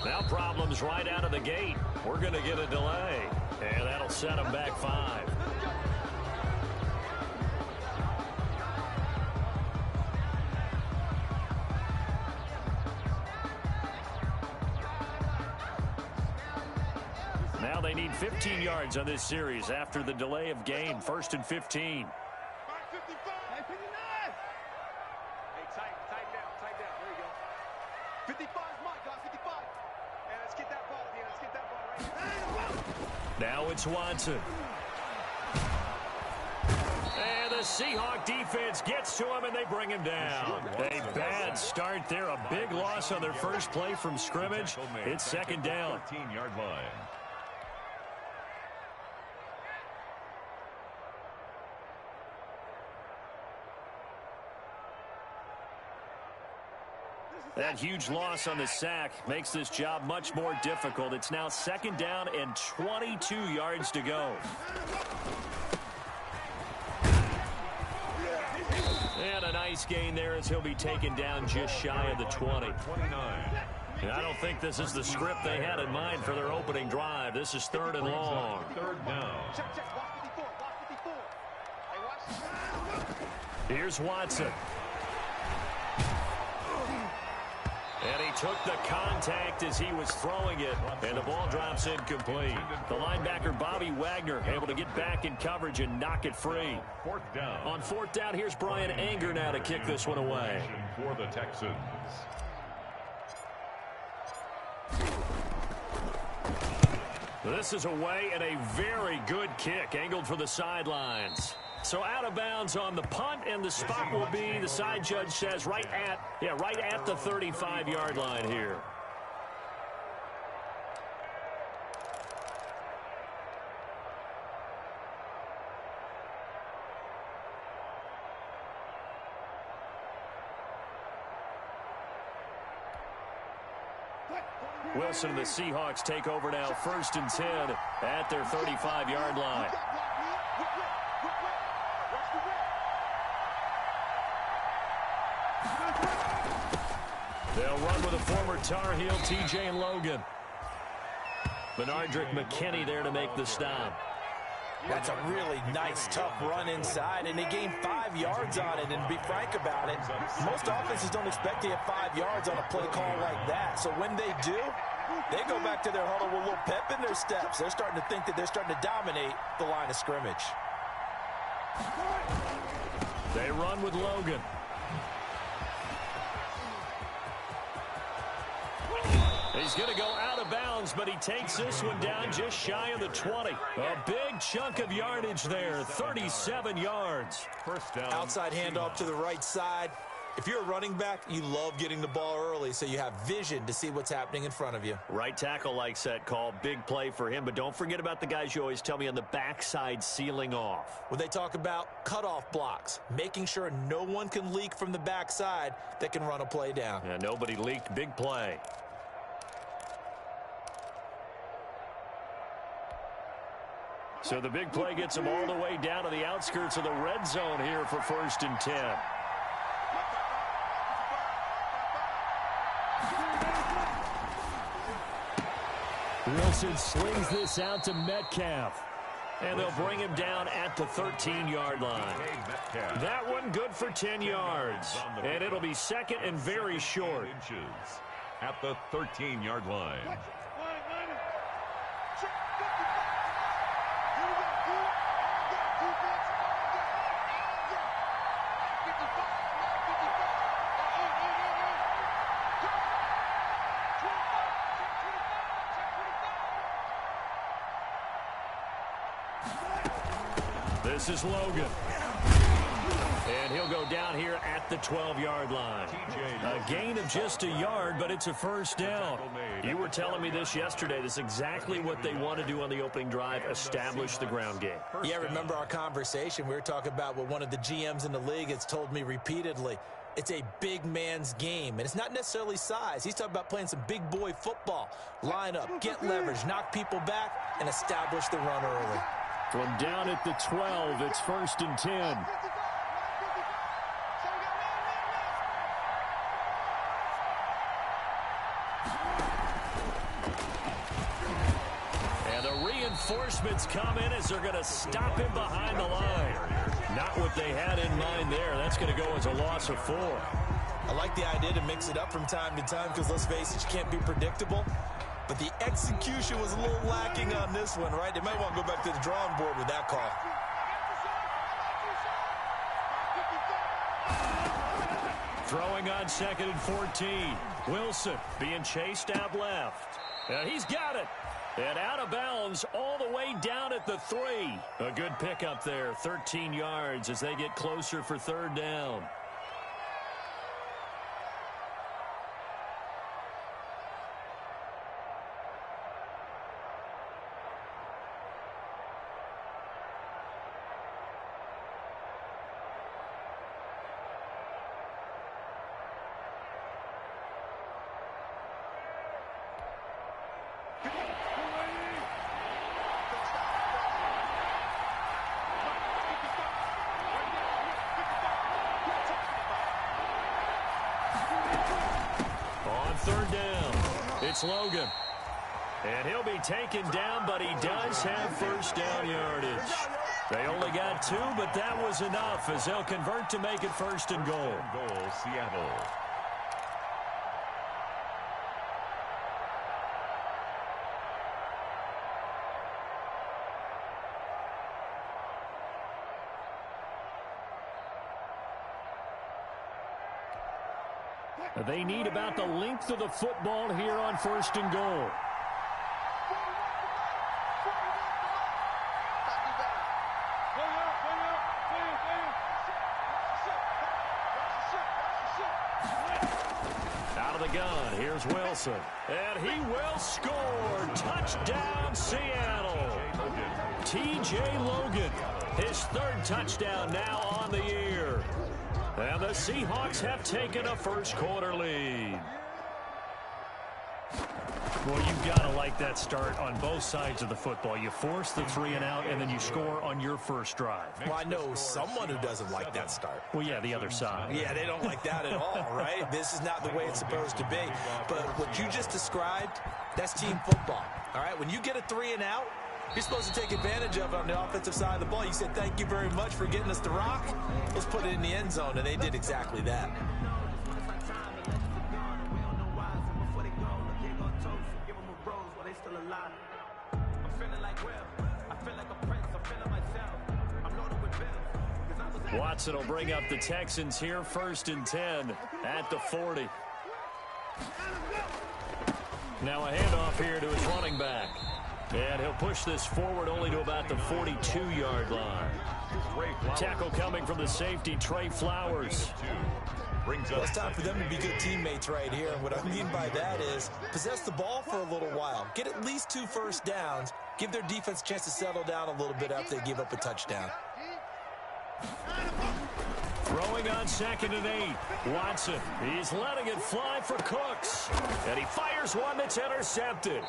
Now problems right out of the gate. We're going to get a delay, and that'll set them back 5. Now they need 15 yards on this series after the delay of game. 1st and 15. Now it's Watson. And the Seahawks defense gets to him, and they bring him down. A bad start there. A big loss on their first play from scrimmage. It's 2nd down. 14-yard line. That huge loss on the sack makes this job much more difficult. It's now 2nd down and 22 yards to go. And a nice gain there as he'll be taken down just shy of the 20. 29. And I don't think this is the script they had in mind for their opening drive. This is 3rd and long. 3rd down. Here's Watson. And he took the contact as he was throwing it, and the ball drops incomplete. The linebacker, Bobby Wagner, able to get back in coverage and knock it free. 4th down. On 4th down, here's Brian Anger now to kick this one away. For the Texans. This is away and a very good kick, angled for the sidelines. So out of bounds on the punt, and the spot will be, the side judge says, right at the 35-yard line here. Wilson and the Seahawks take over now, 1st and 10 at their 35-yard line. They'll run with a former Tar Heel, T.J. Logan. Benardrick McKinney there to make the stop. That's a really nice, tough run inside, and they gained 5 yards on it. And to be frank about it, most offenses don't expect to get 5 yards on a play call like that. So when they do, they go back to their huddle with a little pep in their steps. They're starting to think that they're starting to dominate the line of scrimmage. They run with Logan. He's going to go out of bounds, but he takes this one down just shy of the 20. A big chunk of yardage there, 37 yards. 1st down. Outside handoff to the right side. If you're a running back, you love getting the ball early so you have vision to see what's happening in front of you. Right tackle likes that call. Big play for him, but don't forget about the guys you always tell me on the backside sealing off. When they talk about cutoff blocks, making sure no one can leak from the backside that can run a play down. Yeah, nobody leaked. Big play. So the big play gets them all the way down to the outskirts of the red zone here for 1st and 10. Wilson slings this out to Metcalf. And they'll bring him down at the 13-yard line. That one good for 10 yards. And it'll be 2nd and very short. At the 13-yard line. This is Logan. And he'll go down here at the 12-yard line. A gain of just a yard, but it's a 1st down. You were telling me this yesterday. This is exactly what they want to do on the opening drive, establish the ground game. Yeah, remember our conversation. We were talking about what one of the GMs in the league has told me repeatedly. It's a big man's game, and it's not necessarily size. He's talking about playing some big boy football. Line up, get leverage, knock people back, and establish the run early. From down at the 12, it's 1st and 10. And the reinforcements come in as they're going to stop him behind the line. Not what they had in mind there. That's going to go as a loss of 4. I like the idea to mix it up from time to time because, let's face it, you can't be predictable. But the execution was a little lacking on this one, right? They might want to go back to the drawing board with that call. Throwing on 2nd and 14. Wilson being chased out left. He's got it. And out of bounds all the way down at the 3. A good pickup there, 13 yards as they get closer for 3rd down. Third down. It's Logan. And he'll be taken down, but he does have 1st down yardage. They only got 2, but that was enough as they'll convert to make it 1st and goal. Seattle. They need about the length of the football here on 1st and goal. Out of the gun, here's Wilson. And he will score. Touchdown, Seattle. T.J. Logan, his 3rd touchdown now on the year. And the Seahawks have taken a 1st quarter lead. Well, you've got to like that start on both sides of the football. You force the 3 and out, and then you score on your first drive. Well, I know someone who doesn't like that start. Well, yeah, the other side. Yeah, they don't like that at all, right? This is not the way it's supposed to be. But what you just described, that's team football, all right? When you get a 3 and out, you're supposed to take advantage of it on the offensive side of the ball. You said, thank you very much for getting us the rock. Let's put it in the end zone, and they did exactly that. Watson will bring up the Texans here, 1st and 10 at the 40. Now a handoff here to his running back. And he'll push this forward only to about the 42-yard line. Tackle coming from the safety, Trey Flowers. Well, it's time for them to be good teammates right here. And what I mean by that is possess the ball for a little while. Get at least 2 first downs. Give their defense a chance to settle down a little bit after they give up a touchdown. Throwing on 2nd and 8. Watson, he's letting it fly for Cooks. And he fires one that's intercepted.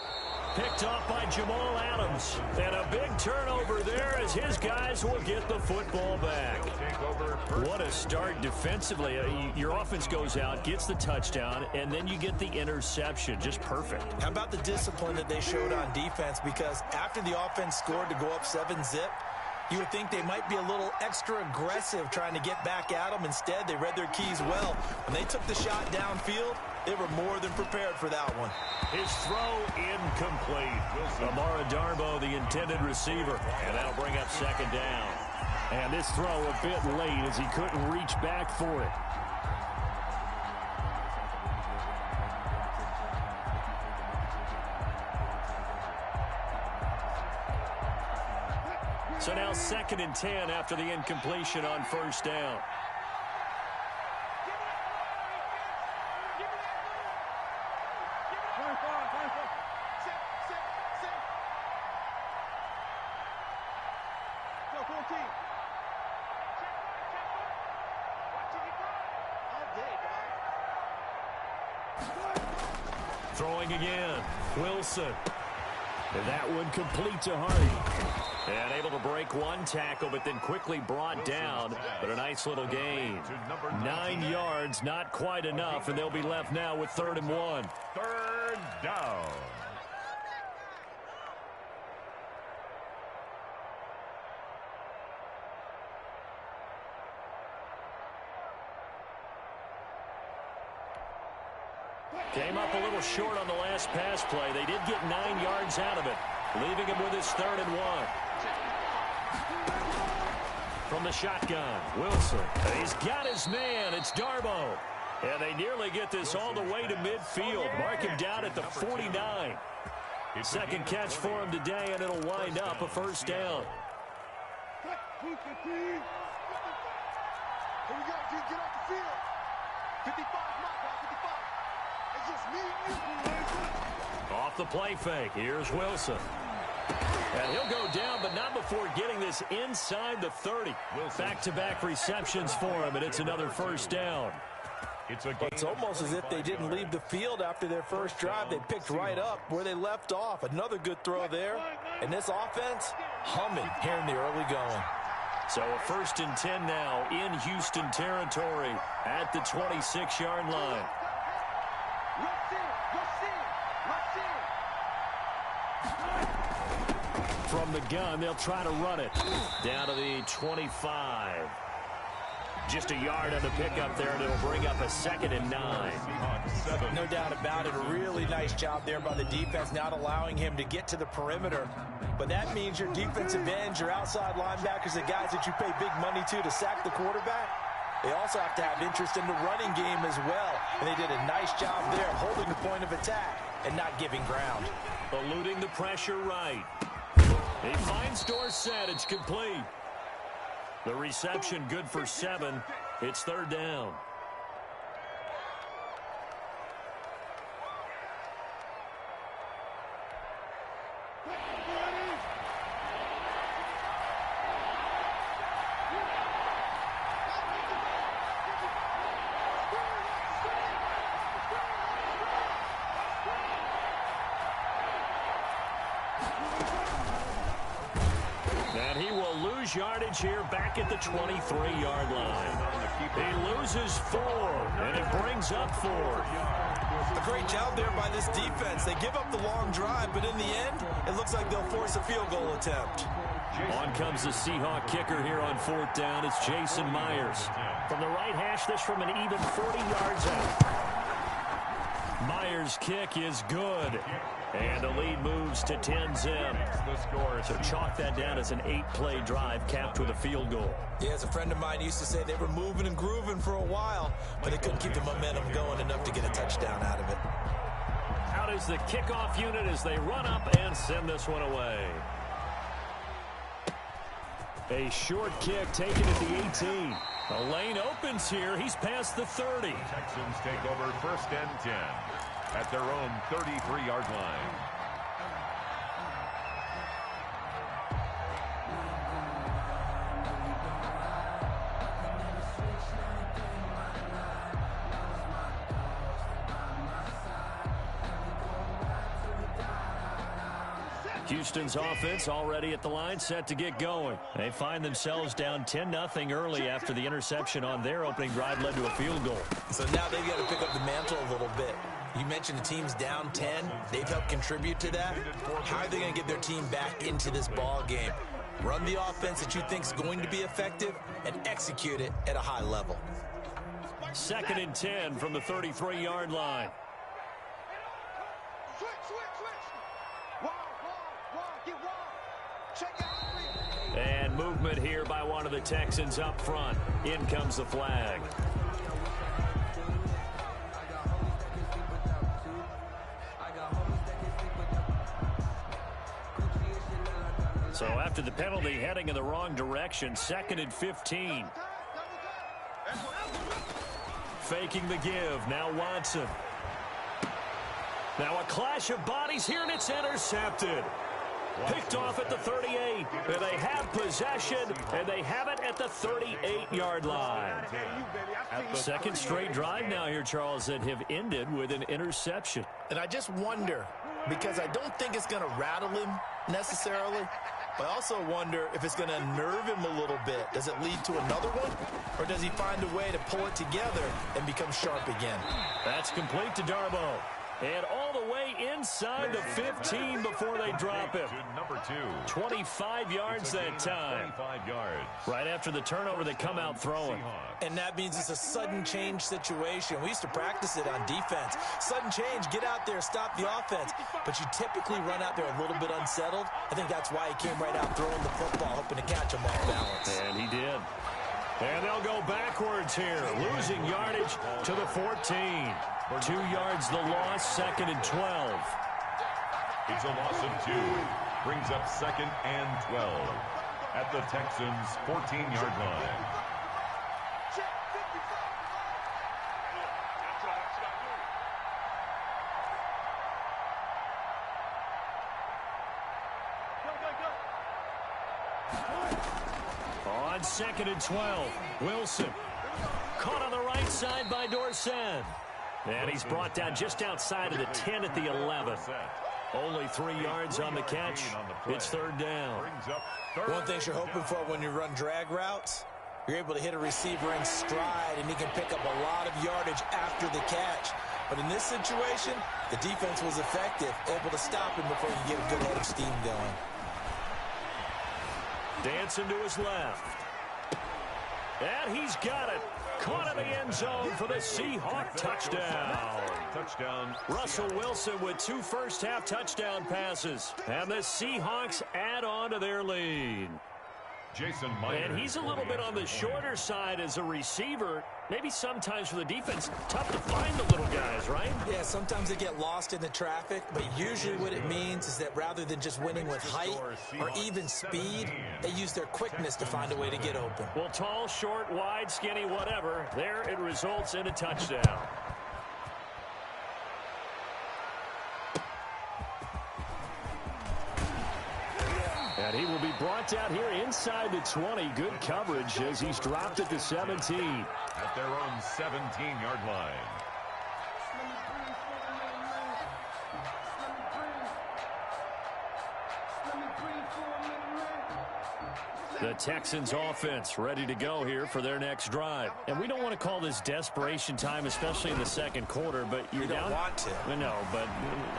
Picked off by Jamal Adams. And a big turnover there as his guys will get the football back. What a start defensively. Your offense goes out, gets the touchdown, and then you get the interception. Just perfect. How about the discipline that they showed on defense? Because after the offense scored to go up 7-zip, you would think they might be a little extra aggressive trying to get back at them. Instead, they read their keys well. When they took the shot downfield, they were more than prepared for that one. His throw incomplete. Amara Darbo, the intended receiver. And that'll bring up 2nd down. And this throw a bit late as he couldn't reach back for it. So now 2nd and 10 after the incompletion on 1st down. Throwing again. Wilson. And that one complete to Hardy. And able to break one tackle, but then quickly brought down. But a nice little gain. 9 yards, not quite enough, and they'll be left now with 3rd and 1. 3rd down. Came up a little short on the last pass play. They did get 9 yards out of it, leaving him with his 3rd and 1. From the shotgun, Wilson. He's got his man. It's Darbo. And they nearly get this all the way to midfield. Mark him down at the 49. Second catch for him today, and it'll wind up a 1st down. Here we go, G. Get off the field. 55, my guy, 55. It's just me and you. Off the play fake. Here's Wilson. And he'll go down, but not before getting this inside the 30. Back-to-back receptions for him, and it's another 1st down. It's almost as if they didn't leave the field after their first drive. They picked right up where they left off. Another good throw there. And this offense, humming here in the early going. So a 1st and 10 now in Houston territory at the 26-yard line. From the gun, they'll try to run it down to the 25. Just a yard on the pickup there, and it'll bring up a 2nd and 9. No doubt about it. A really nice job there by the defense, not allowing him to get to the perimeter. But that means your defensive ends, your outside linebackers, the guys that you pay big money to sack the quarterback, they also have to have interest in the running game as well. And they did a nice job there, holding the point of attack and not giving ground. Eluding the pressure right. He finds Dorsett. It's complete. The reception good for 7. It's 3rd down. And he will lose yardage here back at the 23-yard line. He loses 4, and it brings up 4. A great job there by this defense. They give up the long drive, but in the end, it looks like they'll force a field goal attempt. On comes the Seahawk kicker here on 4th down. It's Jason Myers. From the right hash, this from an even 40 yards out. Myers' kick is good. And the lead moves to 10-zip. So chalk that down as an 8-play drive capped with a field goal. Yeah, as a friend of mine used to say, they were moving and grooving for a while, but they couldn't keep the momentum going enough to get a touchdown out of it. Out is the kickoff unit as they run up and send this one away. A short kick taken at the 18. The lane opens here. He's past the 30. Texans take over 1st and 10 at their own 33-yard line. Houston's offense already at the line, set to get going. They find themselves down 10-0 early after the interception on their opening drive led to a field goal. So now they've got to pick up the mantle a little bit. You mentioned the team's down 10. They've helped contribute to that. How are they going to get their team back into this ball game? Run the offense that you think is going to be effective and execute it at a high level. 2nd and 10 from the 33-yard line. Switch. Wide, get wide. Check out. And movement here by one of the Texans up front. In comes the flag. So after the penalty, heading in the wrong direction, 2nd and 15. Faking the give. Now Watson. Now a clash of bodies here, and it's intercepted. Picked off at the 38. And they have possession, and they have it at the 38-yard line. Second straight drive now here, Charles, that have ended with an interception. And I just wonder, because I don't think it's going to rattle him necessarily, but I also wonder if it's going to unnerve him a little bit. Does it lead to another one? Or does he find a way to pull it together and become sharp again? That's complete to Darboh. And all the way inside the 15 before they drop him. Number 2. 25 yards that time. 25 yards. Right after the turnover, they come out throwing. And that means it's a sudden change situation. We used to practice it on defense. Sudden change, get out there, stop the offense. But you typically run out there a little bit unsettled. I think that's why he came right out throwing the football, hoping to catch him off balance. And he did. And they'll go backwards here, losing yardage to the 14. 2 yards the loss, 2nd and 12. It's a loss of 2. Brings up 2nd and 12 at the Texans' 14-yard line. On 2nd and 12, Wilson. Caught on the right side by Dorsett. And he's brought down just outside of the 10 at the 11. Only 3 yards on the catch. It's 3rd down. One thing you're hoping for when you run drag routes, you're able to hit a receiver in stride, and he can pick up a lot of yardage after the catch. But in this situation, the defense was effective, able to stop him before you get a good head of steam going. Dancing to his left. And he's got it. Caught in the end zone for the Seahawks touchdown. Russell Wilson with 2 first-half touchdown passes. And the Seahawks add on to their lead. Jason Myers. And he's a little bit on the shorter side as a receiver. Maybe sometimes for the defense, tough to find the little guys, right? Yeah, sometimes they get lost in the traffic, but usually what it means is that rather than just winning with height or even speed, they use their quickness to find a way to get open. Well, tall, short, wide, skinny, whatever, there it results in a touchdown. And he will be brought down here inside the 20. Good coverage as he's dropped at the 17. At their own 17-yard line. The Texans offense ready to go here for their next drive. And we don't want to call this desperation time, especially in the second quarter, but you're down. You don't want to. No, but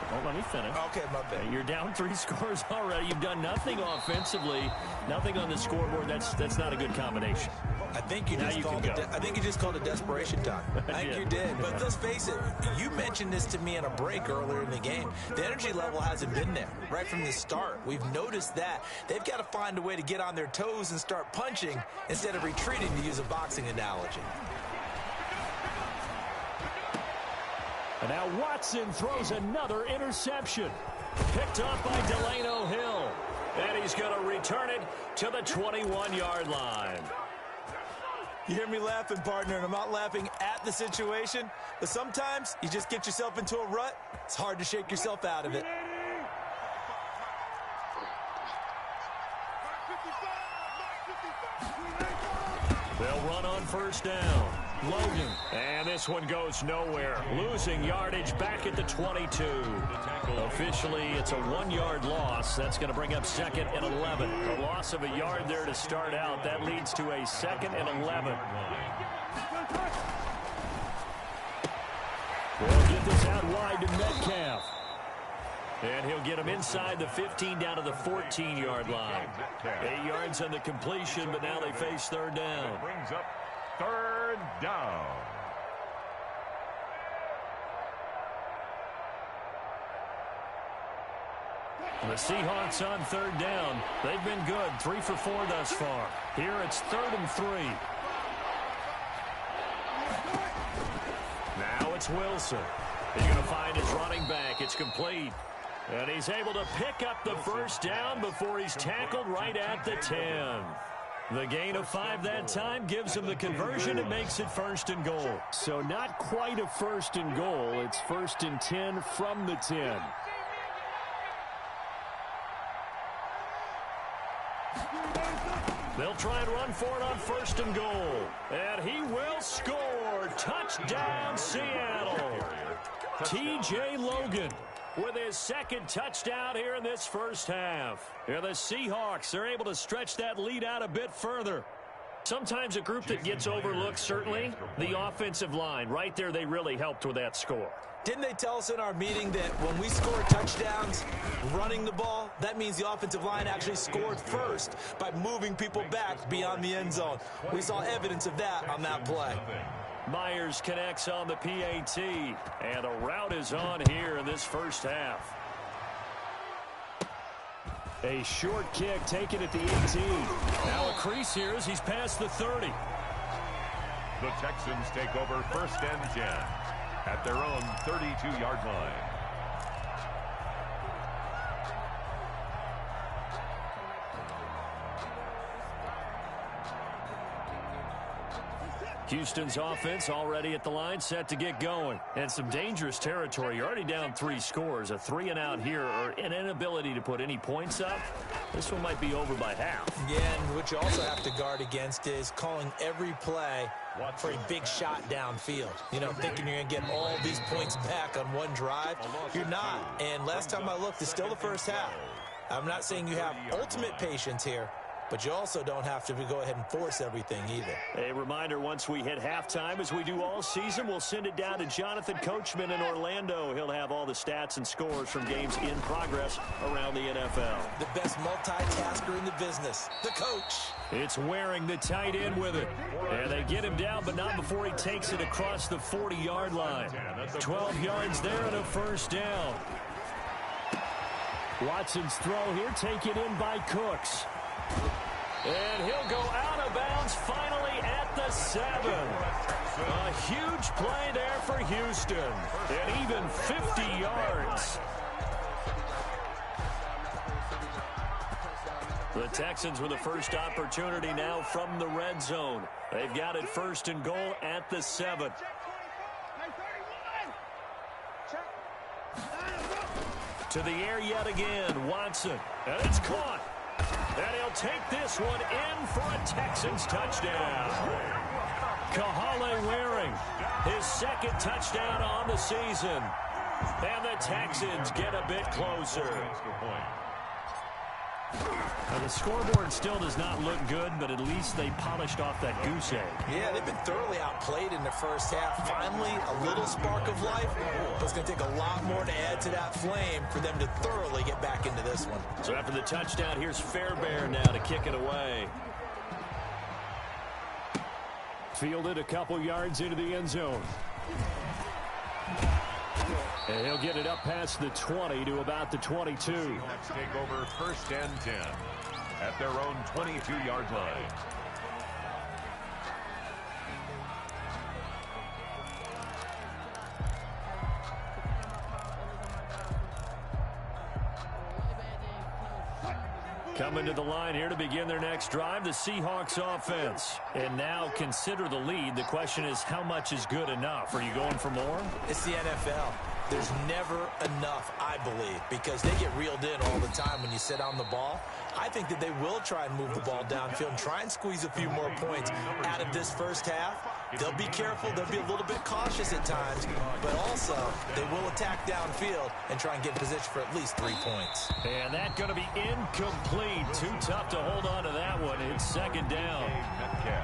don't let me finish. Okay, my bad. You're down 3 scores already. You've done nothing offensively, nothing on the scoreboard. That's not a good combination. I think you just called it desperation time. I think you did. But let's face it, you mentioned this to me in a break earlier in the game. The energy level hasn't been there right from the start. We've noticed that. They've got to find a way to get on their toes and start punching instead of retreating, to use a boxing analogy. And now Watson throws another interception. Picked off by Delano Hill. And he's going to return it to the 21-yard line. You hear me laughing, partner, and I'm not laughing at the situation, but sometimes you just get yourself into a rut. It's hard to shake yourself out of it. They'll run on first down. Logan. And this one goes nowhere. Losing yardage back at the 22. Officially, it's a 1-yard loss. That's going to bring up 2nd and 11. A loss of a yard there to start out. That leads to a 2nd and 11. They'll get this out wide to Metcalf. And he'll get him inside the 15 down to the 14-yard line. 8 yards on the completion, but now they face 3rd down. Brings up 3rd down. The Seahawks on 3rd down. They've been good. 3 for 4 thus far. Here it's 3rd and 3. Now it's Wilson. He's going to find his running back. It's complete. And he's able to pick up the first down before he's tackled right at the 10. The gain of 5 that time gives him the conversion and makes it 1st and goal. So not quite a 1st and goal. It's 1st and 10 from the 10. They'll try and run for it on 1st and goal. And he will score. Touchdown, Seattle. T.J. Logan with his 2nd touchdown here in this first half. Here the Seahawks are able to stretch that lead out a bit further. Sometimes a group that gets overlooked, certainly, the offensive line. Right there, they really helped with that score. Didn't they tell us in our meeting that when we score touchdowns running the ball, that means the offensive line actually scored first by moving people back beyond the end zone? We saw evidence of that on that play. Myers connects on the PAT, and a route is on here in this first half. A short kick taken at the 18. Now a crease here as he's past the 30. The Texans take over 1st and 10 at their own 32-yard line. Houston's offense already at the line, set to get going. And some dangerous territory. You're already down 3 scores. A 3-and-out here, or an inability to put any points up. This one might be over by half. Yeah, and what you also have to guard against is calling every play for a big shot downfield. You know, thinking you're going to get all these points back on one drive. You're not. And last time I looked, it's still the first half. I'm not saying you have ultimate patience here, but you also don't have to go ahead and force everything either. A reminder, once we hit halftime, as we do all season, we'll send it down to Jonathan Coachman in Orlando. He'll have all the stats and scores from games in progress around the NFL. The best multitasker in the business, the coach. It's Waring, the tight end, with it. And they get him down, but not before he takes it across the 40-yard line. 12 yards there and a first down. Watson's throw here taken in by Cooks. And he'll go out of bounds finally at the 7. A huge play there for Houston. And even 50 yards. The Texans with the first opportunity now from the red zone. They've got it 1st and goal at the 7. To the air yet again, Watson. And it's caught. And he'll take this one in for a Texans touchdown. Kahale Waring, his 2nd touchdown on the season. And the Texans get a bit closer. Now, the scoreboard still does not look good, but at least they polished off that goose egg. Yeah, they've been thoroughly outplayed in the first half. Finally, a little spark of life, but it's going to take a lot more to add to that flame for them to thoroughly get back into this one. So after the touchdown, here's Fairbairn now to kick it away. Fielded a couple yards into the end zone. And he'll get it up past the 20 to about the 22. Let's take over 1st and 10 at their own 22-yard line. Coming to the line here to begin their next drive, the Seahawks offense. And now consider the lead. The question is, how much is good enough? Are you going for more? It's the NFL. There's never enough, I believe, because they get reeled in all the time when you sit on the ball. I think that they will try and move the ball downfield and try and squeeze a few more points out of this first half. They'll be careful. They'll be a little bit cautious at times, but also they will attack downfield and try and get in position for at least 3 points. And that's going to be incomplete. Too tough to hold on to that one. It's 2nd down.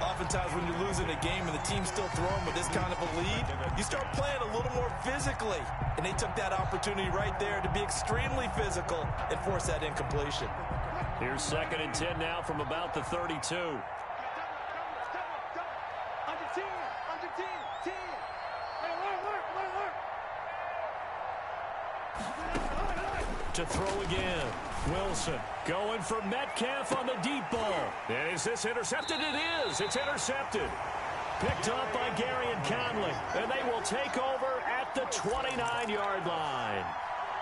Oftentimes when you're losing a game and the team's still throwing with this kind of a lead, you start playing a little more physically. And they took that opportunity right there to be extremely physical and force that incompletion. Here's 2nd and 10 now from about the 32. To throw again. Wilson going for Metcalf on the deep ball. And is this intercepted? It is. It's intercepted. Picked up by Gary and Conley. And they will take over at the 29-yard line.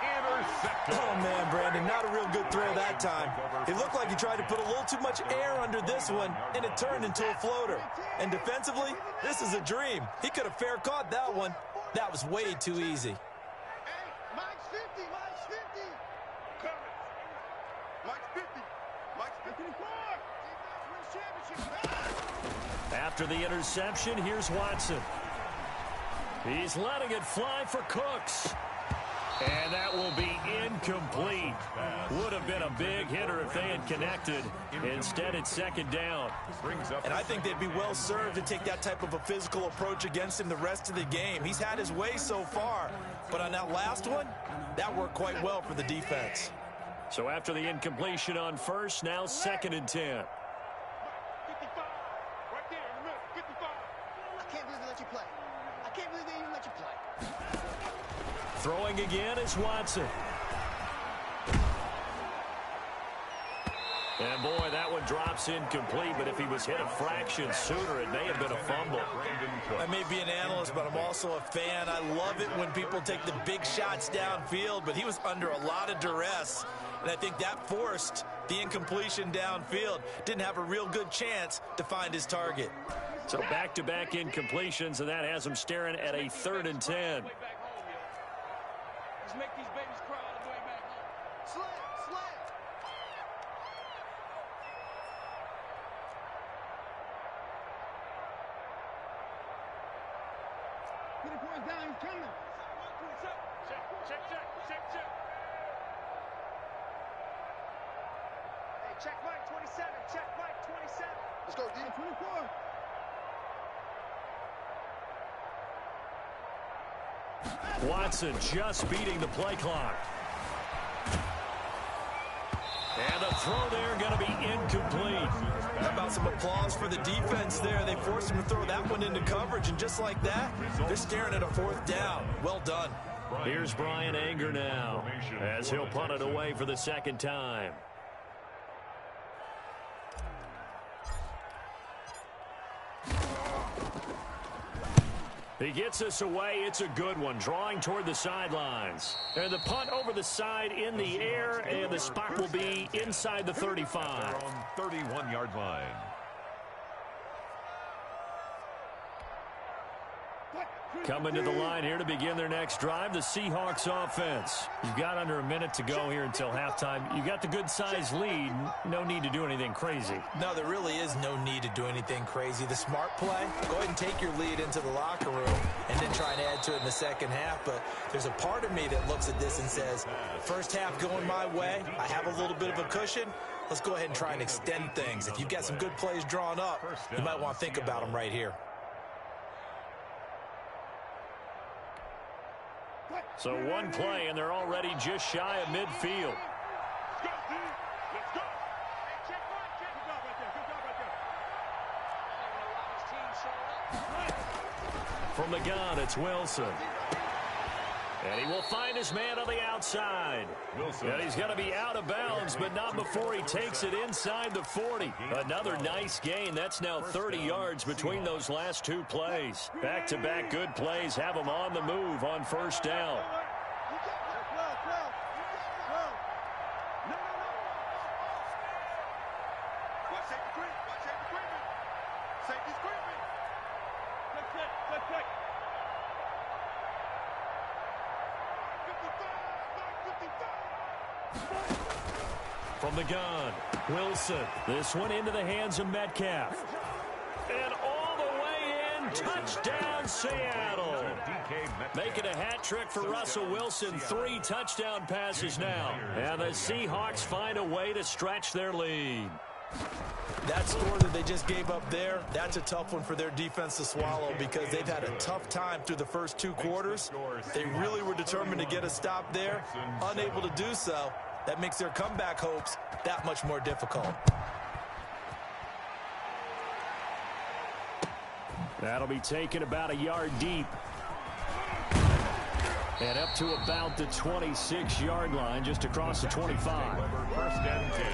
Intercepted. Oh, man, Brandon, not a real good throw that time. It looked like he tried to put a little too much air under this one, and it turned into a floater. And defensively, this is a dream. He could have fair caught that one. That was way too easy. Mike's 50, Mike's 50. Mike's 50. Mike's 54. Defense wins After the interception, here's Watson. He's letting it fly for Cooks. And that will be incomplete. Would have been a big hitter if they had connected. Instead, it's second down. And I think they'd be well served to take that type of a physical approach against him the rest of the game. He's had his way so far. But on that last one, that worked quite well for the defense. So after the incompletion on first, now 2nd and 10. 55. Right there in the middle. 55. I can't believe they let you play. I can't believe they even let you play. Throwing again is Watson. And boy, that one drops incomplete, but if he was hit a fraction sooner, it may have been a fumble. I may be an analyst, but I'm also a fan. I love it when people take the big shots downfield, but he was under a lot of duress, and I think that forced the incompletion downfield. Didn't have a real good chance to find his target. So back-to-back incompletions, and that has him staring at a 3rd and 10. Let's make these babies cry all the way back home. Slam. Get the boys down, he's coming. Check. Hey, check Mike 27. Check Mike 27. Let's go, D. 24. Watson just beating the play clock. And the throw there going to be incomplete. How about some applause for the defense there? They forced him to throw that one into coverage, and just like that, they're staring at a 4th down. Well done. Here's Brian Anger now, as he'll punt it away for the 2nd time. He gets us away. It's a good one, drawing toward the sidelines. And the punt over the side in the air, and the spot will be inside the 35. On 31-yard line. Coming to the line here to begin their next drive, the Seahawks offense. You've got under a minute to go here until halftime. You got the good-sized lead. No need to do anything crazy. No, there really is no need to do anything crazy. The smart play, go ahead and take your lead into the locker room and then try and add to it in the second half. But there's a part of me that looks at this and says, first half going my way, I have a little bit of a cushion. Let's go ahead and try and extend things. If you've got some good plays drawn up, you might want to think about them right here. So one play, and they're already just shy of midfield. From the gun, it's Wilson. And he will find his man on the outside. And he's going to be out of bounds, but not before he takes it inside the 40. Another nice gain. That's now 30 yards between those last 2 plays. Back-to-back good plays have him on the move on first down. From the gun, Wilson. This one into the hands of Metcalf. And all the way in, touchdown Seattle. Making a hat trick for Russell Wilson. 3 touchdown passes now. And the Seahawks find a way to stretch their lead. That score that they just gave up there, that's a tough one for their defense to swallow because they've had a tough time through the first 2 quarters. They really were determined to get a stop there, unable to do so. That makes their comeback hopes that much more difficult. That'll be taken about a yard deep. And up to about the 26-yard line, just across the 25. First and 10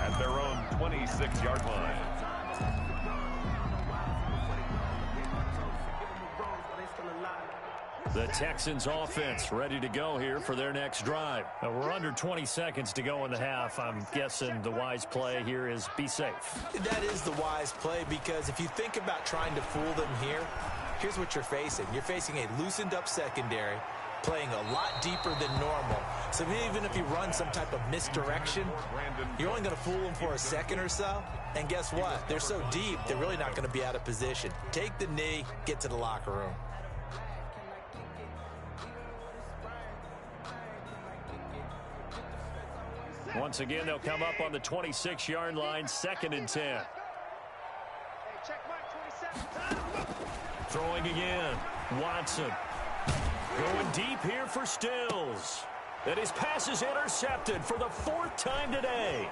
at their own 26-yard line. The Texans offense ready to go here for their next drive. Now we're under 20 seconds to go in the half. I'm guessing the wise play here is be safe. That is the wise play because if you think about trying to fool them here, here's what you're facing. You're facing a loosened up secondary. playing a lot deeper than normal. So even if you run some type of misdirection, you're only going to fool them for a second or so. And guess what? They're so deep, they're really not going to be out of position. Take the knee, get to the locker room. Once again, they'll come up on the 26-yard line, 2nd and 10. Throwing again. Watson. Going deep here for Stills. And his pass is intercepted for the 4th time today.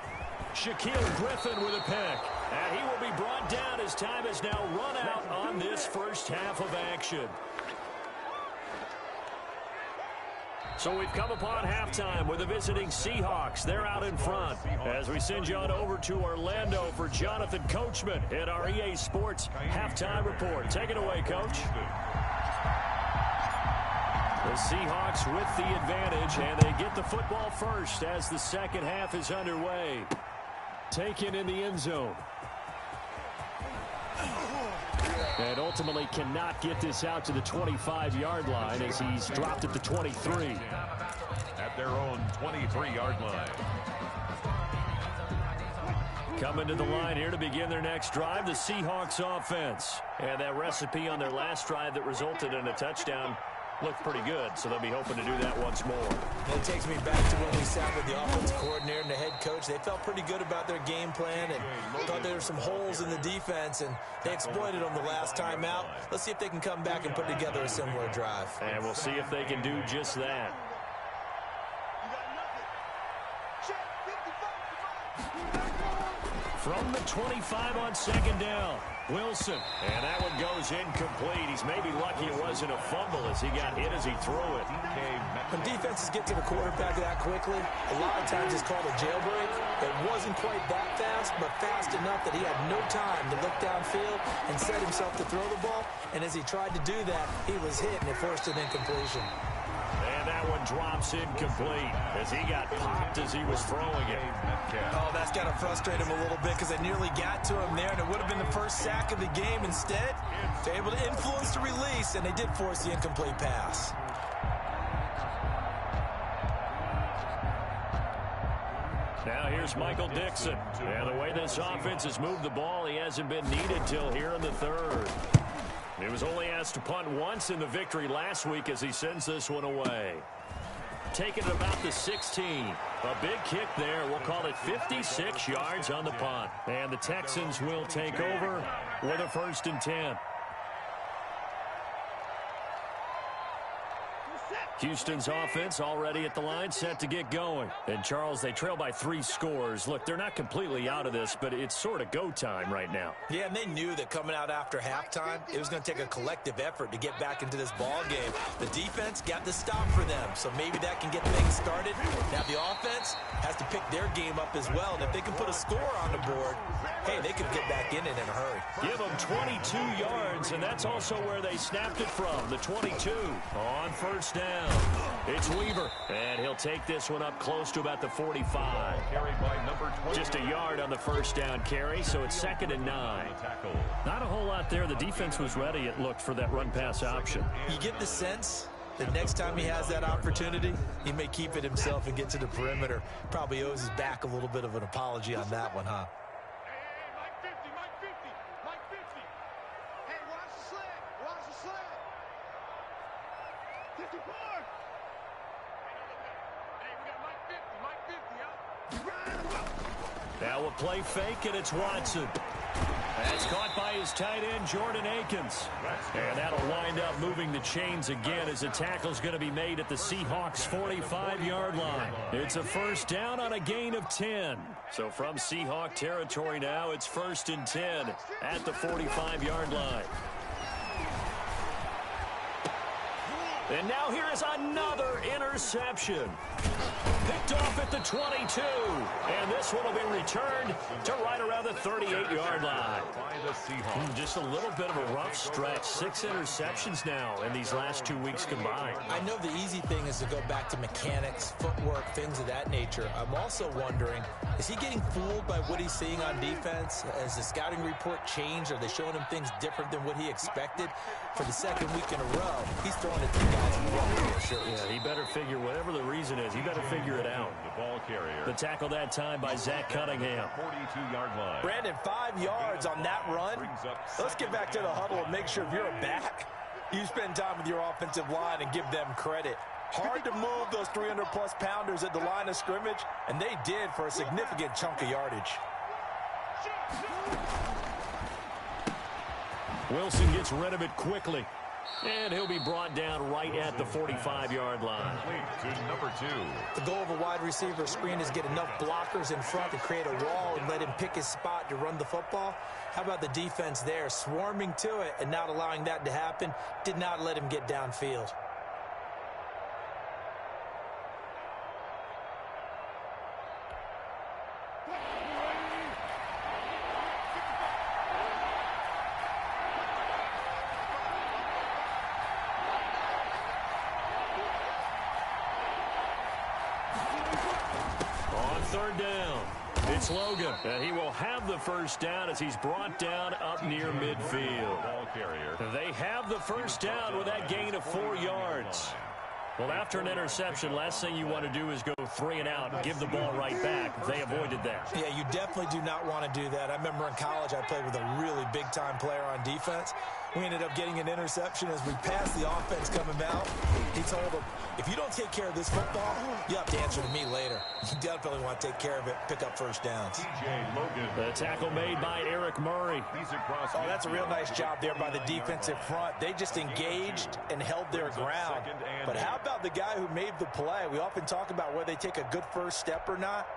Shaquille Griffin with a pick. And he will be brought down as time has now run out on this first half of action. So we've come upon halftime with the visiting Seahawks. They're out in front. As we send you on over to Orlando for Jonathan Coachman at our EA Sports Halftime Report. Take it away, Coach. The Seahawks with the advantage, and they get the football first as the second half is underway. Taken in the end zone. And ultimately cannot get this out to the 25-yard line as he's dropped at the 23. At their own 23-yard line. Coming to the line here to begin their next drive, the Seahawks offense. And that recipe on their last drive that resulted in a touchdown looked pretty good, so they'll be hoping to do that once more. It takes me back to when we sat with the offensive coordinator and the head coach. They felt pretty good about their game plan and thought there were some holes in the defense, and they exploited them the last time out. Let's see if they can come back and put together a similar drive. And we'll see if they can do just that. From the 25 on 2nd down, Wilson. And that one goes incomplete. He's maybe lucky it wasn't a fumble as he got hit as he threw it. When defenses get to the quarterback that quickly, a lot of times it's called a jailbreak. It wasn't quite that fast, but fast enough that he had no time to look downfield and set himself to throw the ball. And as he tried to do that, he was hit and it forced an incompletion. And that one drops incomplete as he got popped as he was throwing it. Oh, that's got to frustrate him a little bit because they nearly got to him there, and it would have been the first sack of the game. Instead, they're able to influence the release, and they did force the incomplete pass. Now here's Michael Dixon. And the way this offense has moved the ball, he hasn't been needed till here in the 3rd. He was only asked to punt once in the victory last week as he sends this one away. Taking it about the 16. A big kick there. We'll call it 56 yards on the punt. And the Texans will take over with a 1st and 10. Houston's offense already at the line, set to get going. And, Charles, they trail by 3 scores. Look, they're not completely out of this, but it's sort of go time right now. Yeah, and they knew that coming out after halftime, it was going to take a collective effort to get back into this ball game. The defense got the stop for them, so maybe that can get things started. Now the offense has to pick their game up as well, and if they can put a score on the board, hey, they could get back in it in a hurry. Give them 22 yards, and that's also where they snapped it from, the 22 on 1st down. It's Weaver, and he'll take this one up close to about the 45. Just a yard on the 1st down carry, so it's 2nd and 9. Not a whole lot there. The defense was ready, it looked, for that run-pass option. You get the sense that next time he has that opportunity, he may keep it himself and get to the perimeter. Probably owes his back a little bit of an apology on that one, huh? Now a play fake, and it's Watson. That's caught by his tight end, Jordan Akins. And that'll wind up moving the chains again as the tackle's going to be made at the Seahawks' 45-yard line. It's a 1st down on a gain of 10. So from Seahawk territory now, it's 1st and 10 at the 45-yard line. And now here is another interception. Picked off at the 22. And this one will be returned to right around the 38-yard line. Just a little bit of a rough stretch. 6 interceptions now in these last 2 weeks combined. I know the easy thing is to go back to mechanics, footwork, things of that nature. I'm also wondering, is he getting fooled by what he's seeing on defense? Has the scouting report changed? Are they showing him things different than what he expected? For the 2nd week in a row, he's throwing it to guys in front of their shirts. Yeah, he better figure, whatever the reason is, he better figure it out. The ball carrier. The tackle that time by Zach Cunningham. 42-yard line. Brandon, 5 yards on that run. Let's get back to the huddle and make sure if you're a back, you spend time with your offensive line and give them credit. Hard to move those 300-plus pounders at the line of scrimmage, and they did for a significant chunk of yardage. Wilson gets rid of it quickly. And he'll be brought down right at the 45-yard line. To number 2. The goal of a wide receiver screen is get enough blockers in front to create a wall and let him pick his spot to run the football. How about the defense there, swarming to it and not allowing that to happen? Did not let him get downfield. Third down. It's Logan. And he will have the first down as he's brought down up near midfield. Ball carrier. They have the first down with that gain of 4 yards. Well, after an interception, last thing you want to do is go 3 and out and give the ball right back. They avoided that. Yeah, you definitely do not want to do that. I remember in college I played with a really big-time player on defense. We ended up getting an interception as we passed the offense coming out. He told him, if you don't take care of this football, you have to answer to me later. You definitely want to take care of it, pick up first downs. The tackle made by Eric Murray. Oh, that's a real nice job there by the defensive front. They just engaged and held their ground. But how about the guy who made the play? We often talk about whether they take a good first step or not.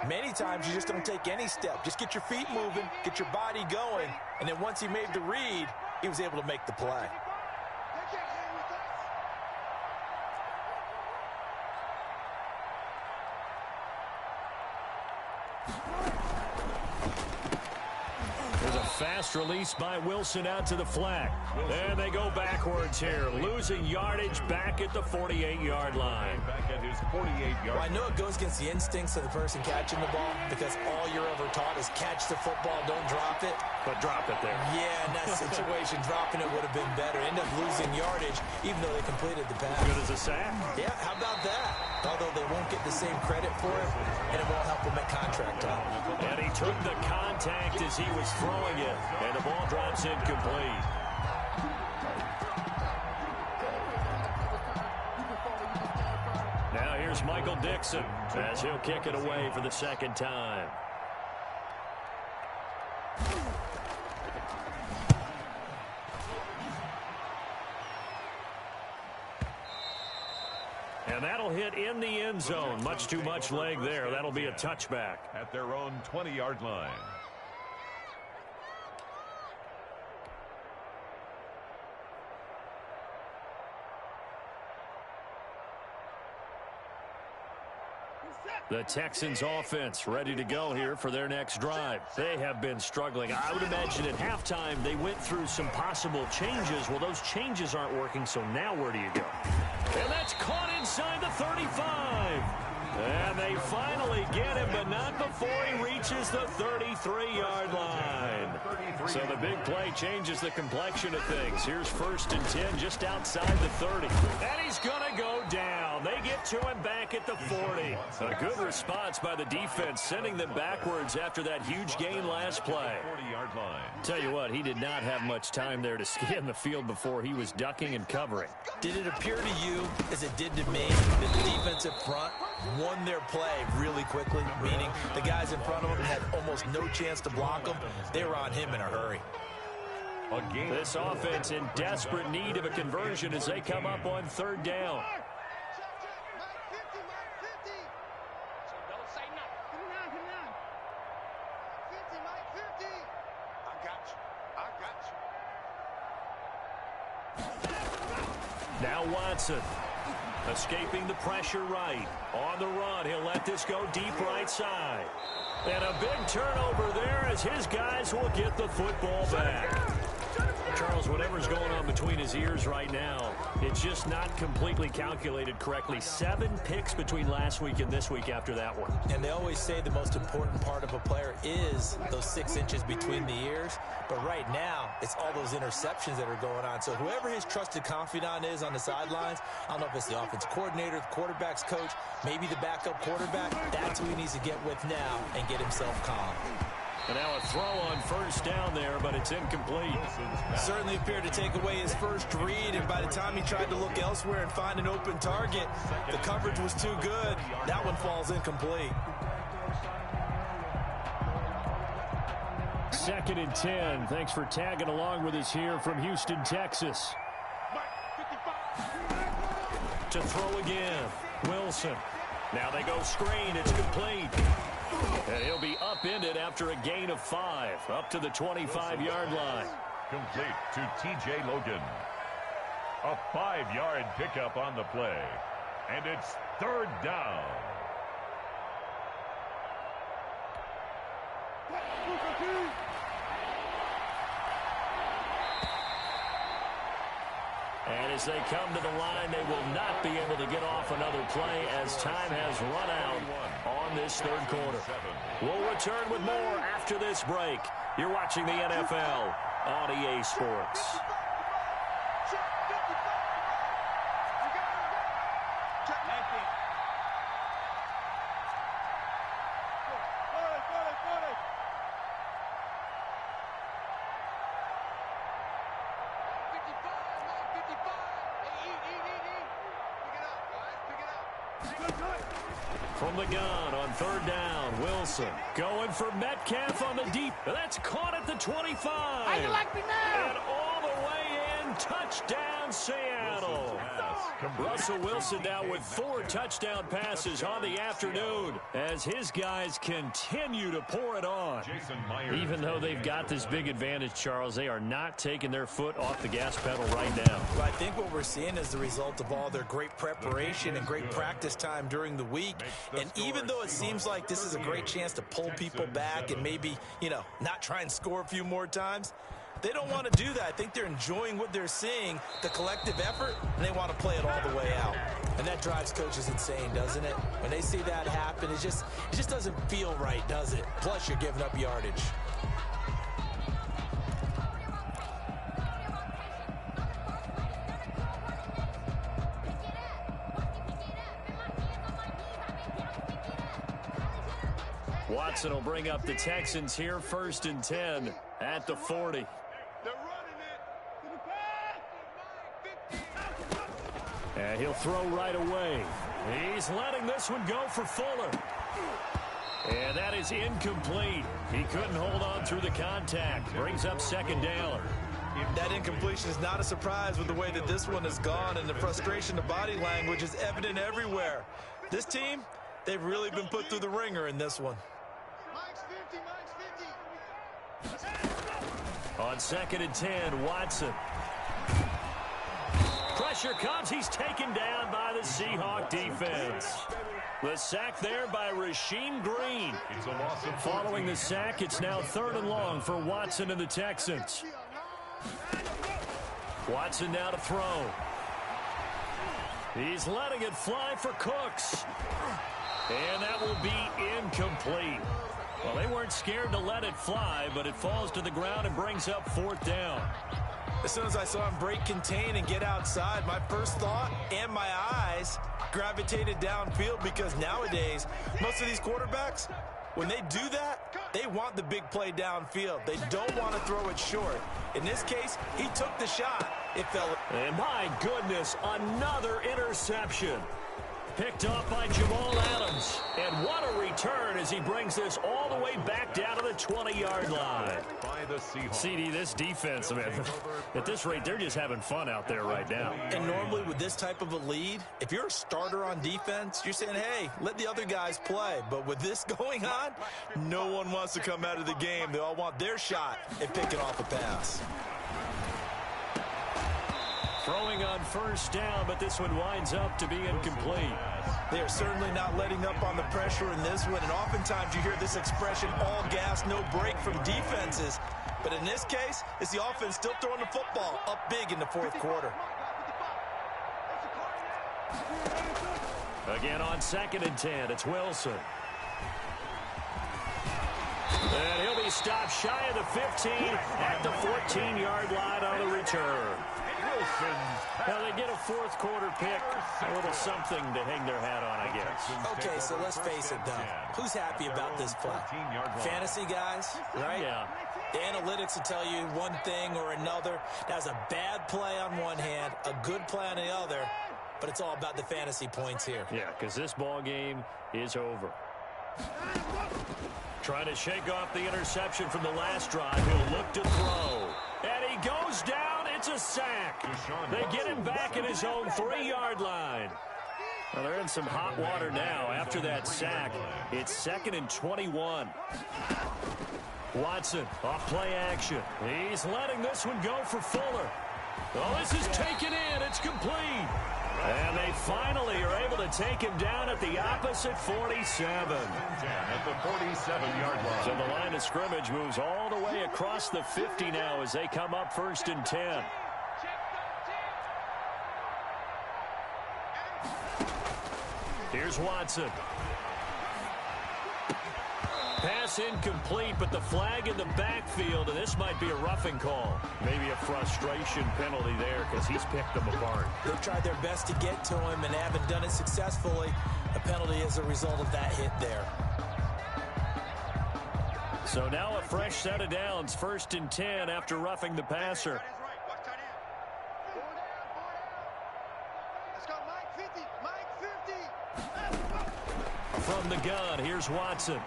Many times you just don't take any step. Just get your feet moving, get your body going, and then once he made the read, he was able to make the play. There's a fast release by Wilson out to the flat. And they go backwards here, losing yardage back at the 48-yard line. Back at his 48-yard Well, I know it goes against the instincts of the person catching the ball because all you're ever taught is catch the football, don't drop it. But drop it there. Yeah, in that situation, dropping it would have been better. End up losing yardage, even though they completed the pass. Good as a sack. Yeah, how about that? Although they won't get the same credit for it, and it won't help them at contract time. And he took the contact as he was throwing it, and the ball drops incomplete. Now here's Michael Dixon as he'll kick it away for the second time. And that'll hit in the end zone. Much too much leg there. That'll be a touchback. at their own 20-yard line. The Texans offense ready to go here for their next drive. They have been struggling. I would imagine at halftime they went through some possible changes. Well, those changes aren't working, so now where do you go? And that's caught inside the 35. And they finally get him, but not before he reaches the 33-yard line. So the big play changes the complexion of things. Here's 1st and 10 just outside the 30. And he's going to go down. They get to him back at the 40. A good response by the defense, sending them backwards after that huge gain last play. 40-yard line. Tell you what, he did not have much time there to scan the field before he was ducking and covering. Did it appear to you, as it did to me, that the defensive front won their play really quickly, meaning the guys in front of them had almost no chance to block him? They were on him in a hurry. This offense in desperate need of a conversion as they come up on 3rd down. Now Watson, escaping the pressure right. On the run, he'll let this go deep right side. And a big turnover there as his guys will get the football back. Charles, Charles, whatever's going on between his ears right now, it's just not completely calculated correctly. 7 picks between last week and this week after that one. And they always say the most important part of a player is those 6 inches between the ears. But right now, it's all those interceptions that are going on. So whoever his trusted confidant is on the sidelines, I don't know if it's the offense coordinator, the quarterback's coach, maybe the backup quarterback, that's who he needs to get with now and get himself calm. And now a throw on first down there, but it's incomplete. Certainly appeared to take away his first read, and by the time he tried to look elsewhere and find an open target, the coverage was too good. That one falls incomplete. 2nd and 10. Thanks for tagging along with us here from Houston, Texas. To throw again, Wilson. Now they go screen. It's complete. And he'll be upended after a gain of 5, up to the 25-yard line. Complete to T.J. Logan. A 5-yard pickup on the play. And it's 3rd down. And as they come to the line, they will not be able to get off another play as time has run out on this 3rd quarter. We'll return with more after this break. You're watching the NFL on EA Sports. From the gun on 3rd down, Wilson going for Metcalf on the deep. That's caught at the 25. How you like me now? And all the way in, touchdown Seattle. Russell Wilson now with 4 touchdown passes on the afternoon as his guys continue to pour it on. Even though they've got this big advantage, Charles, they are not taking their foot off the gas pedal right now. Well, I think what we're seeing is the result of all their great preparation and great practice time during the week. And even though it seems like this is a great chance to pull people back and maybe, not try and score a few more times, they don't want to do that. I think they're enjoying what they're seeing, the collective effort, and they want to play it all the way out. And that drives coaches insane, doesn't it? When they see that happen, it just doesn't feel right, does it? Plus, you're giving up yardage. Watson will bring up the Texans here, 1st and 10 at the 40. And he'll throw right away. He's letting this one go for Fuller. And that is incomplete. He couldn't hold on through the contact. Brings up 2nd down. That incompletion is not a surprise with the way that this one has gone, and the frustration of body language is evident everywhere. This team, they've really been put through the ringer in this one. On 2nd and 10, Watson. Pressure comes. He's taken down by the Seahawks defense. The sack there by Rasheem Green. Following the sack, it's now 3rd and long for Watson and the Texans. Watson now to throw. He's letting it fly for Cooks. And that will be incomplete. Well, they weren't scared to let it fly, but it falls to the ground and brings up 4th down. As soon as I saw him break contain and get outside, my first thought and my eyes gravitated downfield, because nowadays, most of these quarterbacks, when they do that, they want the big play downfield. They don't want to throw it short. In this case, he took the shot. It fell. And my goodness, another interception. Picked off by Jamal Adams. And what a return as he brings this all the way back down to the 20-yard line. CD, this defense, man, at this rate, they're just having fun out there right now. And normally with this type of a lead, if you're a starter on defense, you're saying, hey, let the other guys play. But with this going on, no one wants to come out of the game. They all want their shot at picking off a pass. Throwing on 1st down, but this one winds up to be incomplete. They are certainly not letting up on the pressure in this one, and oftentimes you hear this expression, all gas, no break, from defenses. But in this case, it's the offense still throwing the football up big in the fourth quarter. Again on 2nd and 10, it's Wilson. And he'll be stopped shy of the 15 at the 14-yard line on the return. Now they get a fourth quarter pick, a little something to hang their hat on, I guess. Okay, so let's face it, though. Who's happy about this play? Fantasy guys, right? Yeah. The analytics will tell you one thing or another. That's a bad play on one hand, a good play on the other, but it's all about the fantasy points here. Yeah, because this ball game is over. Trying to shake off the interception from the last drive. He'll look to throw. And he goes down. It's a sack. They get him back at his own 3-yard line. Well, they're in some hot water now after that sack. It's 2nd and 21. Watson off play action. He's letting this one go for Fuller. Oh, this is taken in. It's complete. And they finally are able to take him down at the opposite 47. At the 47-yard line. So the line of scrimmage moves all the way across the 50 now as they come up 1st and 10. Here's Watson. Pass incomplete, but the flag in the backfield, and this might be a roughing call. Maybe a frustration penalty there because he's picked them apart. They've tried their best to get to him and haven't done it successfully. A penalty as a result of that hit there. So now a fresh set of downs, 1st and 10 after roughing the passer. From the gun, here's Watson.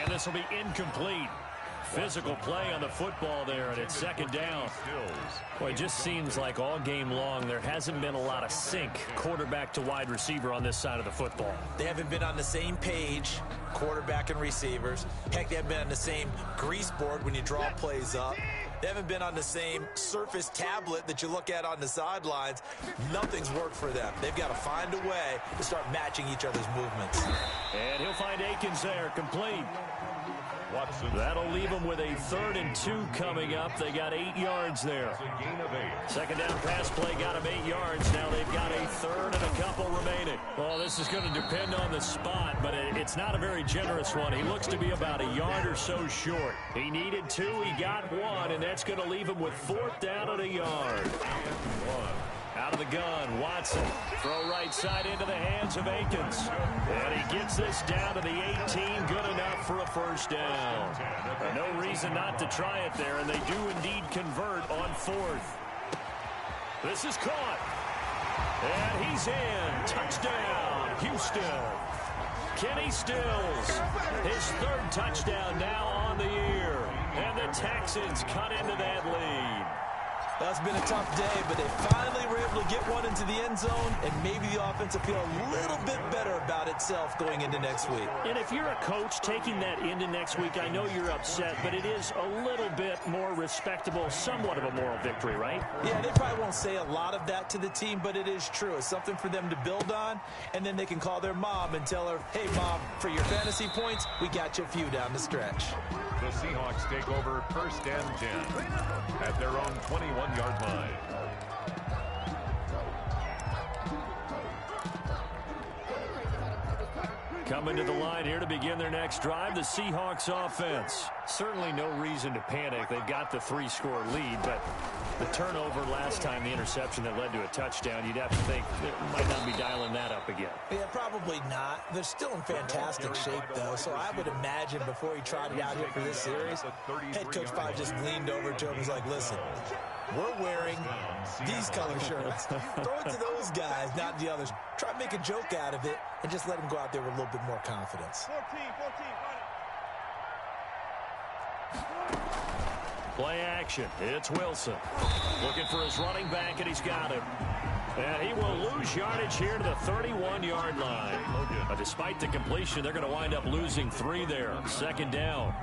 And this will be incomplete. Physical play on the football there, and it's 2nd down. Boy, it just seems like all game long there hasn't been a lot of sync quarterback to wide receiver on this side of the football. They haven't been on the same page, quarterback and receivers. Heck, they haven't been on the same grease board when you draw plays up. They haven't been on the same Surface tablet that you look at on the sidelines. Nothing's worked for them. They've got to find a way to start matching each other's movements. And he'll find Akins there, complete. Watson. That'll leave them with a 3rd and 2 coming up. They got 8 yards there. A gain of 8. 2nd down pass play got them 8 yards. Now they've got a 3rd and a couple remaining. Well, this is going to depend on the spot, but it's not a very generous one. He looks to be about a yard or so short. He needed 2, he got 1, and that's going to leave him with 4th down and a yard. Out of the gun, Watson. Throw right side into the hands of Akins. And he gets this down to the 18. Good enough for a 1st down. No reason not to try it there, and they do indeed convert on 4th. This is caught. And he's in. Touchdown, Houston. Kenny Stills, his 3rd touchdown now on the year. And the Texans cut into that lead. That's been a tough day, but they finally were able to get one into the end zone, and maybe the offense will feel a little bit better about itself going into next week. And if you're a coach taking that into next week, I know you're upset, but it is a little bit more respectable, somewhat of a moral victory, right? Yeah, they probably won't say a lot of that to the team, but it is true. It's something for them to build on, and then they can call their mom and tell her, hey, Mom, for your fantasy points, we got you a few down the stretch. The Seahawks take over 1st and 10 at their own 21-yard line. Coming to the line here to begin their next drive, the Seahawks offense. Certainly no reason to panic. They've got the 3-score lead, but the turnover last time, the interception that led to a touchdown, you'd have to think they might not be dialing that up again. Yeah, probably not. They're still in fantastic shape, though, so I would imagine before he trotted out here for this series, head coach probably just leaned over to him and was like, listen, we're wearing these color shirts. Throw it to those guys, not the others. Try to make a joke out of it and just let them go out there with a little bit more confidence. 14. Play action. It's Wilson. Looking for his running back, and he's got him. And he will lose yardage here to the 31-yard line. Despite the completion, they're going to wind up losing 3 there. 2nd down.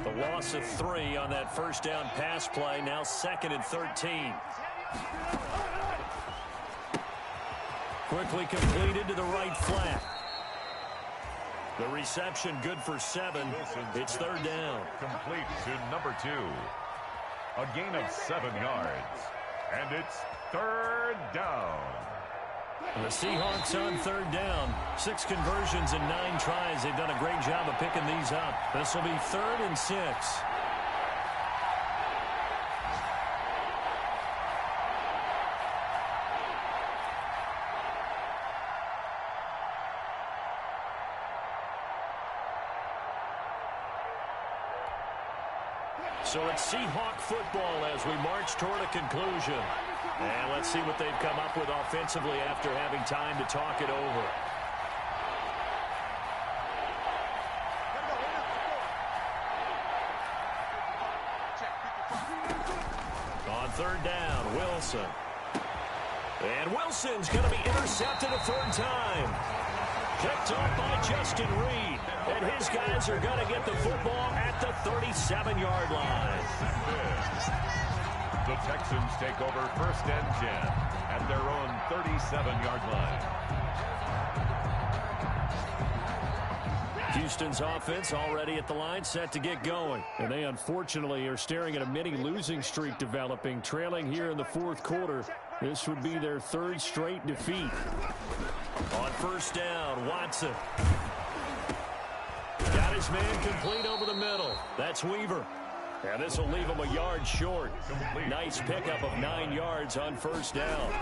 The loss of 3 on that 1st down pass play. Now 2nd and 13. Quickly completed to the right flat. The reception good for 7. It's third down. Complete to number 2. A gain of 7 yards. And it's third down. The Seahawks on third down. 6 conversions and 9 tries. They've done a great job of picking these up. This will be 3rd and 6. So it's Seahawk football as we march toward a conclusion. And let's see what they've come up with offensively after having time to talk it over. On third down, Wilson. And Wilson's going to be intercepted a 3rd time. Picked off by Justin Reed. And his guys are going to get the football at the 37-yard line. The Texans take over 1st and 10 at their own 37-yard line. Houston's offense already at the line, set to get going. And they unfortunately are staring at a mini losing streak developing, trailing here in the 4th quarter. This would be their 3rd straight defeat. On 1st down, Watson. Got his man complete over the middle. That's Weaver. And this will leave him a yard short. Nice pickup of 9 yards on 1st down.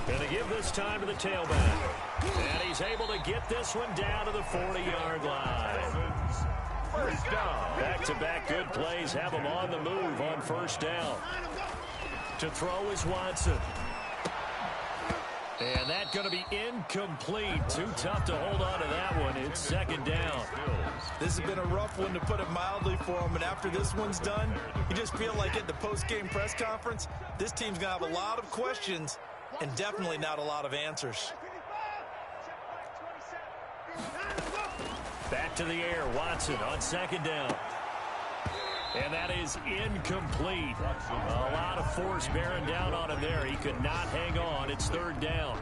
Going to give this time to the tailback. And he's able to get this one down to the 40-yard line. 1st down. Back-to-back good plays have him on the move on 1st down. To throw is Watson. And that's going to be incomplete. Too tough to hold on to that one. It's 2nd down. This has been a rough one, to put it mildly, for him. And after this one's done, you just feel like at the post-game press conference, this team's going to have a lot of questions and definitely not a lot of answers. Back to the air. Watson on 2nd down. And that is incomplete. A lot of force bearing down on him there. He could not hang on. It's 3rd down.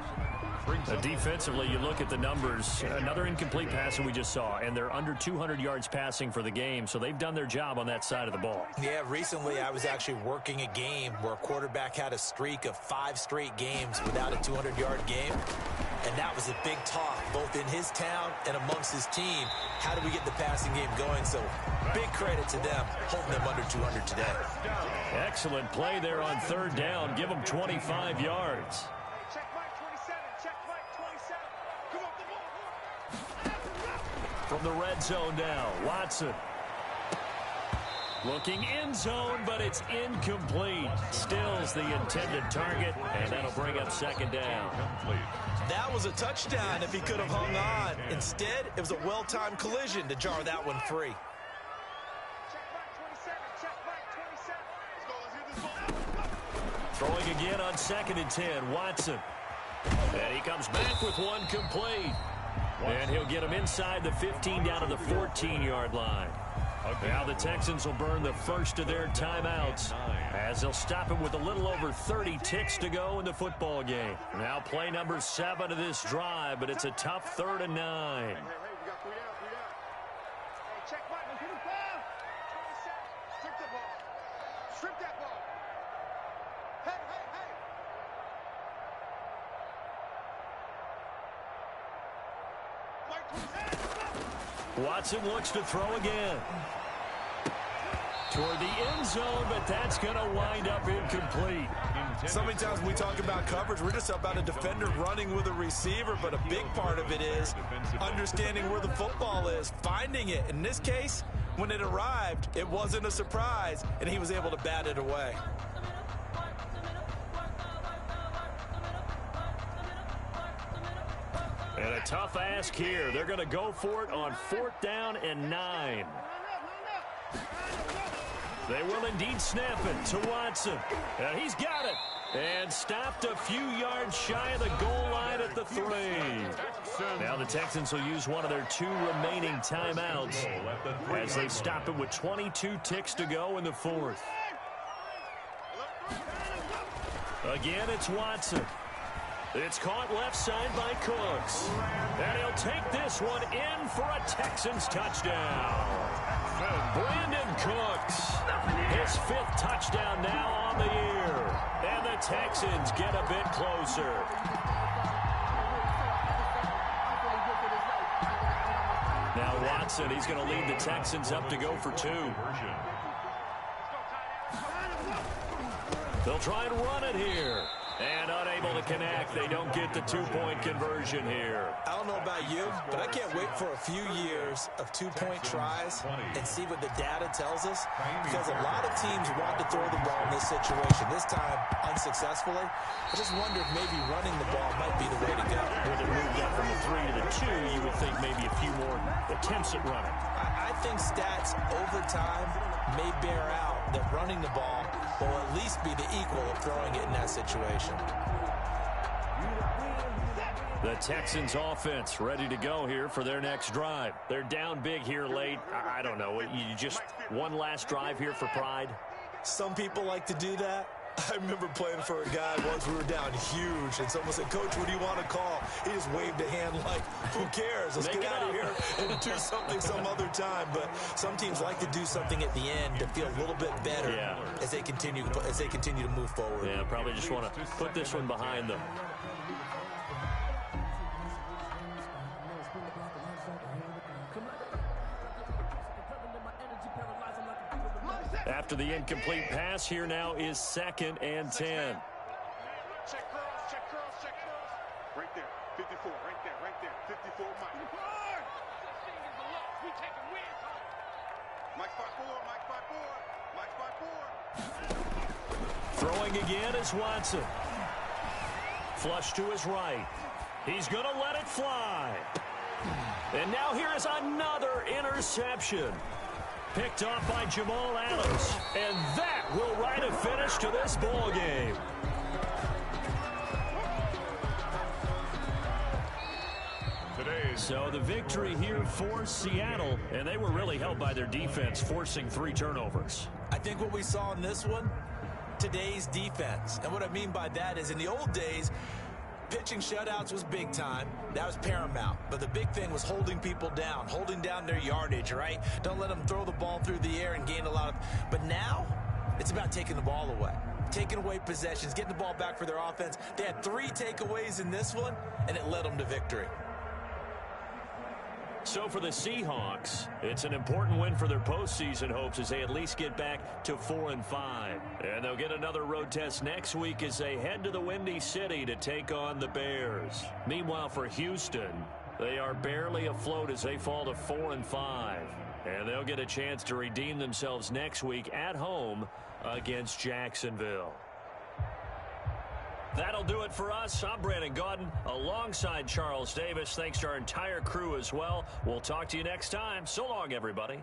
Defensively, you look at the numbers. Another incomplete pass that we just saw, and they're under 200 yards passing for the game, so they've done their job on that side of the ball. Yeah, recently I was actually working a game where a quarterback had a streak of 5 straight games without a 200-yard game, and that was a big talk, both in his town and amongst his team. How do we get the passing game going? So big credit to them, holding them under 200 today. Excellent play there on 3rd down. Give them 25 yards. From the red zone now, Watson. Looking end zone, but it's incomplete. Stills the intended target, and that'll bring up 2nd down. That was a touchdown if he could have hung on. Instead, it was a well-timed collision to jar that one free. Throwing again on 2nd and 10, Watson. And he comes back with one complete. And he'll get him inside the 15 down to the 14-yard line. Now the Texans will burn the first of their timeouts as they'll stop him with a little over 30 ticks to go in the football game. Now play number 7 of this drive, but it's a tough 3rd and 9. We got 3 down, 3 down. Hey, check Mike. 27. Strip the ball. Strip that ball. Hey, hey, hey. Mike 27. Watson looks to throw again. Toward the end zone, but that's going to wind up incomplete. So many times when we talk about coverage, we're just about a defender running with a receiver, but a big part of it is understanding where the football is, finding it. In this case, when it arrived, it wasn't a surprise, and he was able to bat it away. And a tough ask here. They're going to go for it on 4th down and 9. They will indeed snap it to Watson. And he's got it. And stopped a few yards shy of the goal line at the 3. Now the Texans will use one of their 2 remaining timeouts as they stop it with 22 ticks to go in the 4th. Again, it's Watson. It's caught left side by Cooks. And he'll take this one in for a Texans touchdown. Brandon Cooks, his 5th touchdown now on the year. And the Texans get a bit closer. Now Watson, he's going to lead the Texans up to go for 2. They'll try and run it here. And unable to connect. They don't get the 2-point conversion here. I don't know about you, but I can't wait for a few years of 2-point tries and see what the data tells us. Because a lot of teams want to throw the ball in this situation. This time, unsuccessfully. I just wonder if maybe running the ball might be the way to go. With it moved up from the 3 to the 2, you would think maybe a few more attempts at running. I think stats over time may bear out that running the ball will at least be the equal of throwing it in that situation. The Texans offense ready to go here for their next drive. They're down big here late. I don't know. You just one last drive here for pride? Some people like to do that. I remember playing for a guy once. We were down huge, and someone said, "Coach, what do you want to call?" He just waved a hand like, "Who cares? Let's get out of here and do something some other time." But some teams like to do something at the end to feel a little bit better as they continue to move forward. Yeah, probably just want to put this one behind them. After the incomplete pass, here now is 2nd and 10. Check curls, check curls, check curls. Right there, 54, right there, 54, Mike. Mike 5-4, Mike 5-4, Mike 5-4. Throwing again is Watson. Flush to his right. He's going to let it fly. And now here is another interception. Picked off by Jamal Adams. And that will write a finish to this ball game. So the victory here for Seattle, and they were really helped by their defense, forcing 3 turnovers. I think what we saw in this one, today's defense. And what I mean by that is in the old days, pitching shutouts was big time. That was paramount. But the big thing was holding people down, holding down their yardage, right? Don't let them throw the ball through the air and gain a lot of... But now, it's about taking the ball away. Taking away possessions, getting the ball back for their offense. They had 3 takeaways in this one, and it led them to victory. So for the Seahawks, it's an important win for their postseason hopes as they at least get back to 4-5. And they'll get another road test next week as they head to the Windy City to take on the Bears. Meanwhile, for Houston, they are barely afloat as they fall to 4-5. And they'll get a chance to redeem themselves next week at home against Jacksonville. That'll do it for us. I'm Brandon Gaudin alongside Charles Davis. Thanks to our entire crew as well. We'll talk to you next time. So long, everybody.